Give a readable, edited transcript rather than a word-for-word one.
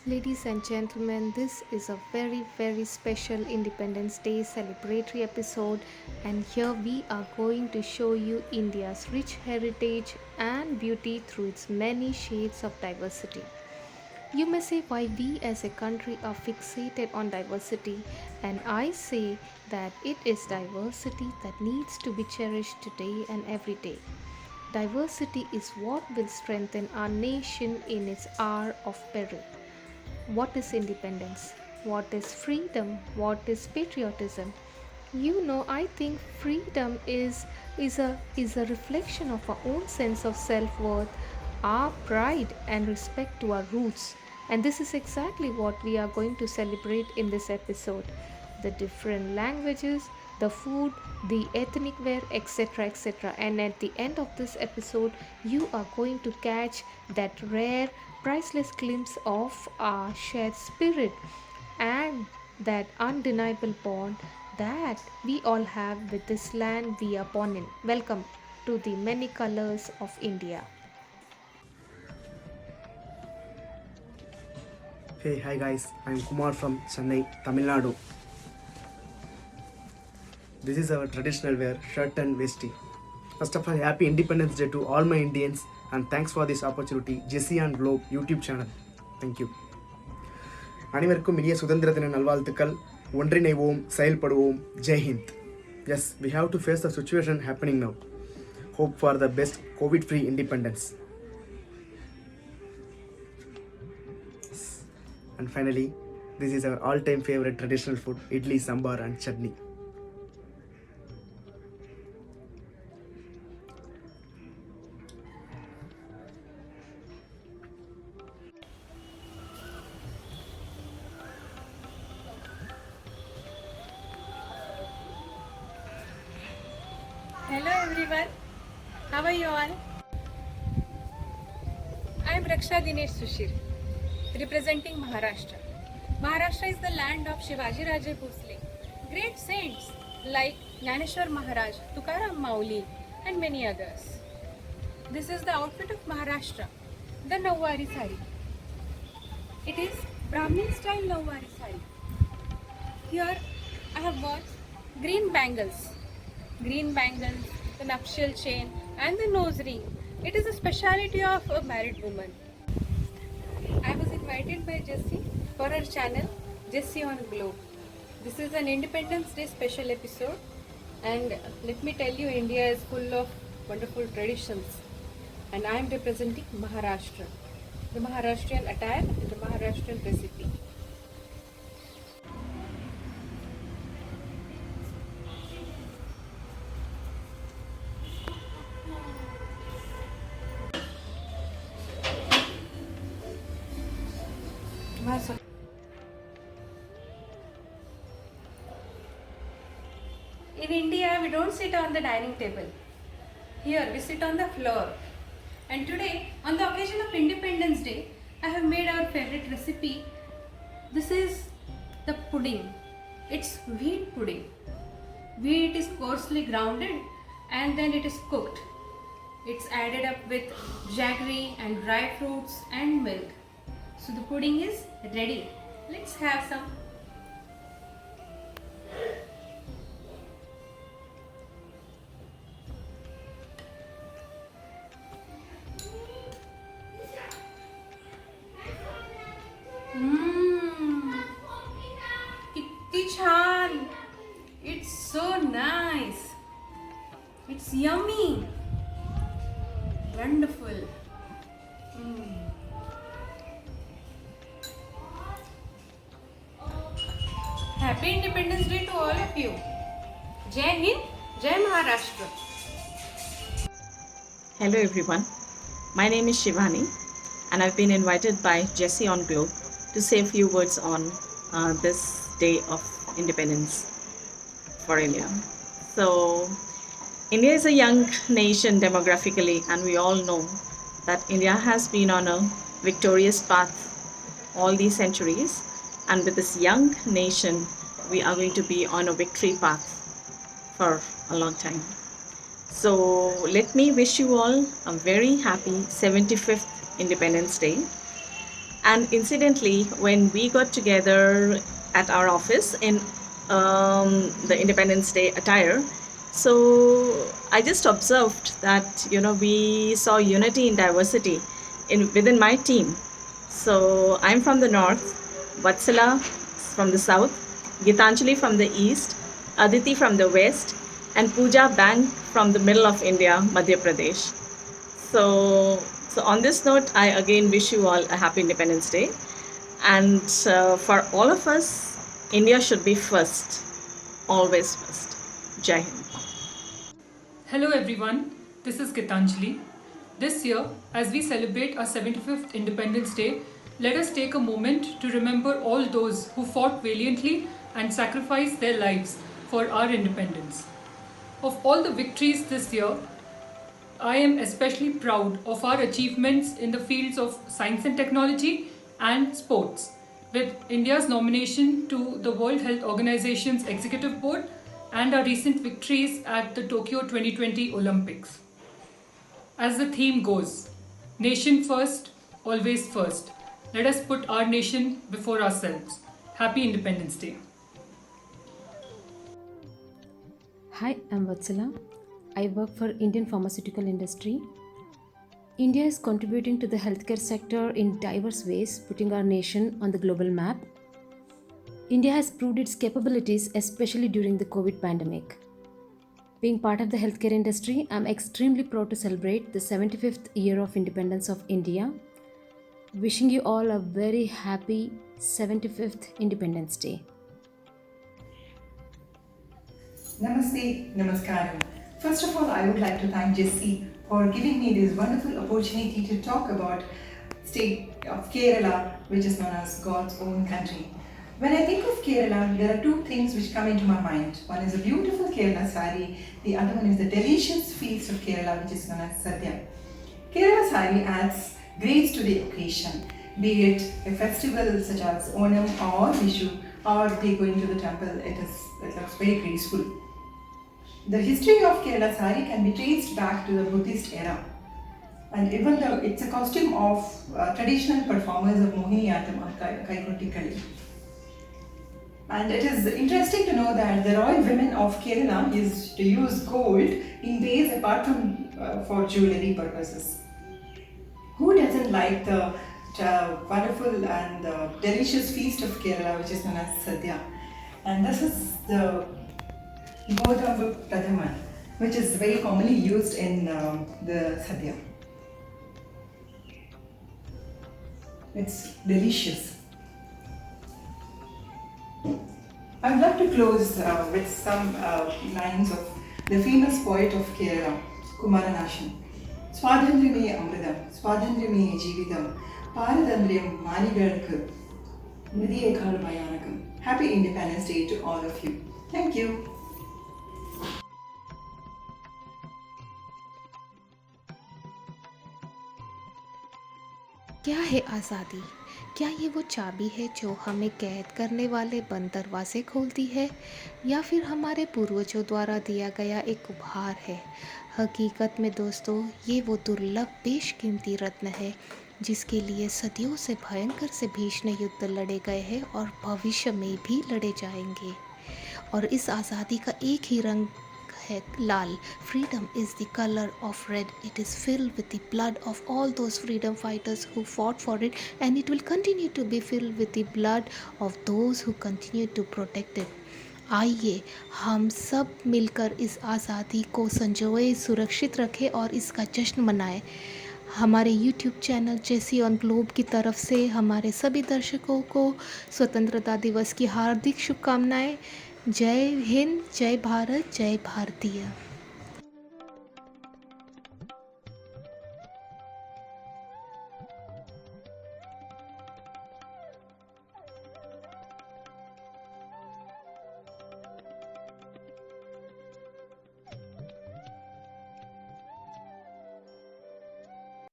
Ladies and gentlemen, this is a very special Independence Day celebratory episode, and here we are going to show you India's rich heritage and beauty through its many shades of diversity. You may say why we as a country are fixated on diversity, and I say that it is diversity that needs to be cherished today and every day. Diversity is what will strengthen our nation in its hour of peril. What is independence? What is freedom? What is patriotism? I think freedom is a reflection of our own sense of self-worth, our pride and respect to our roots. And this is exactly what we are going to celebrate in this episode. The different languages, the food, the ethnic wear, etc. And at the end of this episode, you are going to catch that rare, priceless glimpse of our shared spirit and that undeniable bond that we all have with this land we are born in. Welcome to the many colors of India. Hey, hi guys, I'm Kumar from Chennai, Tamil Nadu. This is our traditional wear, shirt and vesti. First of all, happy Independence Day to all my Indians and thanks for this opportunity, Jesse and Globe YouTube channel. Thank you. அனைவருக்கும் இனிய சுதந்திர தின நல்வாழ்த்துக்கள். ஒன்றிணைவோம், செயல்படுவோம். Jai Hind. Yes, we have to face the situation happening now. Hope for the best COVID-free independence. And finally, this is our all-time favorite traditional food, idli, sambar and chutney. Hello everyone, how are you all? I am Raksha Dinesh Sushir, representing Maharashtra. Maharashtra is the land of Shivaji Raje Bhosle, great saints like Jnaneshwar Maharaj, Tukaram Mauli and many others. This is the outfit of Maharashtra, the Nawari sari. It is Brahmin style Nawari sari. Here I have got green bangles, the nuptial chain and the nose ring. It is a speciality of a married woman. I was invited by Jessie for her channel Jessie on Globe. This is an Independence Day special episode, and let me tell you, India is full of wonderful traditions, and I am representing Maharashtra, the Maharashtrian attire and the Maharashtrian recipe. In India, we don't sit on the dining table. Here, we sit on the floor. And today, on the occasion of Independence Day, I have made our favorite recipe. This is the pudding. It's wheat pudding. Wheat is coarsely grounded and then it is cooked. It's added up with jaggery and dry fruits and milk. So the pudding is ready. Let's have some. Kitti chan! It's so nice. It's yummy. Wonderful. Happy Independence Day to all of you. Jai Hind, Jai Maharashtra. Hello everyone, my name is Shivani and I've been invited by Jessie on Globe to say a few words on this day of independence for India. So, India is a young nation demographically, and we all know that India has been on a victorious path all these centuries, and with this young nation, we are going to be on a victory path for a long time. So let me wish you all a very happy 75th Independence Day. And incidentally, when we got together at our office in the Independence Day attire, so I just observed that we saw unity in diversity in within my team. So I'm from the north, Vatsala from the south, Gitanjali from the east, Aditi from the west, and Pooja Bang from the middle of India, Madhya Pradesh. So on this note, I again wish you all a happy Independence Day. And for all of us, India should be first, always first. Jai Hind. Hello everyone, this is Gitanjali. This year, as we celebrate our 75th Independence Day, let us take a moment to remember all those who fought valiantly and sacrificed their lives for our independence. Of all the victories this year, I am especially proud of our achievements in the fields of science and technology and sports, with India's nomination to the World Health Organization's Executive Board and our recent victories at the Tokyo 2020 Olympics. As the theme goes, nation first, always first. Let us put our nation before ourselves. Happy Independence Day. Hi, I'm Vatsala. I work for Indian pharmaceutical industry. India is contributing to the healthcare sector in diverse ways, putting our nation on the global map. India has proved its capabilities, especially during the COVID pandemic. Being part of the healthcare industry, I'm extremely proud to celebrate the 75th year of independence of India. Wishing you all a very happy 75th Independence Day. Namaste, Namaskaram. First of all, I would like to thank Jessie for giving me this wonderful opportunity to talk about state of Kerala, which is known as God's own country. When I think of Kerala, there are two things which come into my mind. One is a beautiful Kerala sari, the other one is the delicious feast of Kerala, which is known as Sadhya. Kerala sari adds grace to the occasion, be it a festival such as Onam or Vishu, or they go into the temple, it looks very graceful. The history of Kerala sari can be traced back to the Buddhist era. And even though it's a costume of traditional performers of Mohiniyattam or Kaikoti Kali. And it is interesting to know that the royal women of Kerala used to use gold in days apart from for jewelry purposes. Who doesn't like the wonderful and delicious feast of Kerala, which is known as Sadhya? And this is the Godambu Pradhaman, which is very commonly used in the Sadhya. It's delicious. I would like to close with some lines of the famous poet of Kerala, Kumaranashan. Swadhandriyame Amridam, Swadhandriyame Jeevitham, Paradandriyam Manigalkku, Nidhiyekal Bhayanakam. Happy Independence Day to all of you. Thank you. क्या है आज़ादी? क्या ये वो चाबी है जो हमें कैद करने वाले बंद दरवाजे खोलती है, या फिर हमारे पूर्वजों द्वारा दिया गया एक उपहार है? हकीकत में दोस्तों, ये वो दुर्लभ बेशकीमती रत्न है जिसके लिए सदियों से भयंकर से भीषण युद्ध लड़े गए हैं और भविष्य में भी लड़े जाएंगे। और इस आज़ादी का एक ही रंग है लाल. Freedom is the color of red. It is filled with the blood of all those freedom fighters who fought for it, and it will continue to be filled with the blood of those who continue to protect it. आइए हम सब मिलकर इस आज़ादी को संजोए, सुरक्षित रखें और इसका जश्न मनाएं। हमारे YouTube channel JC on Globe की तरफ से हमारे सभी दर्शकों को स्वतंत्रता दिवस की हार्दिक शुभकामनाएं। जय हिंद, जय भारत, जय भारतीय।